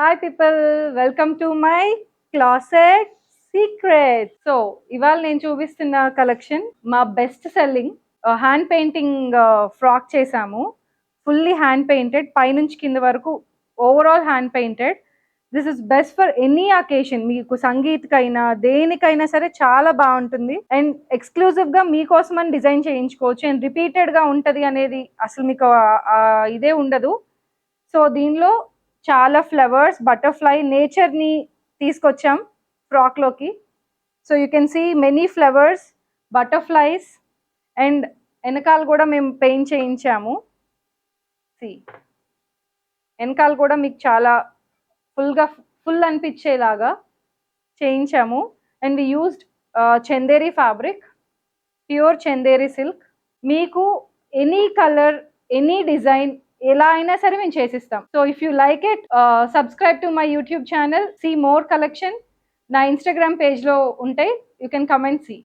Hi people, welcome to my closet secret. So ఇవాళ నేను చూపిస్తున్న కలెక్షన్ మా best selling hand painting frock చేసాము. ఫుల్లీ హ్యాండ్ పెయింటెడ్, పైనుంచి కింద వరకు overall hand painted. This is best for any occasion. మీకు సంగీత్కైనా దేనికైనా సరే చాలా బాగుంటుంది. అండ్ ఎక్స్క్లూజివ్గా మీకోసం అని డిజైన్ చేయించుకోవచ్చు. అండ్ రిపీటెడ్గా ఉంటుంది అనేది అసలు మీకు ఇదే ఉండదు. సో దీనిలో చాలా ఫ్లవర్స్, బటర్ఫ్లై, నేచర్ని తీసుకొచ్చాం ఫ్రాక్లోకి. So you can see many flowers, butterflies, and వెనకాల కూడా మేము పెయింట్ చేయించాము. సి వెనకాల కూడా మీకు చాలా ఫుల్ అనిపించేలాగా చేయించాము. And we used Chanderi fabric, pure Chanderi silk. మీకు ఎనీ కలర్, ఎనీ డిజైన్ ఎలా అయినా సరే మేము చేసిస్తాం. So if you like it, subscribe to my YouTube channel, see more collection. నా ఇన్స్టాగ్రామ్ పేజ్లో ఉంటాయి, you can come and see.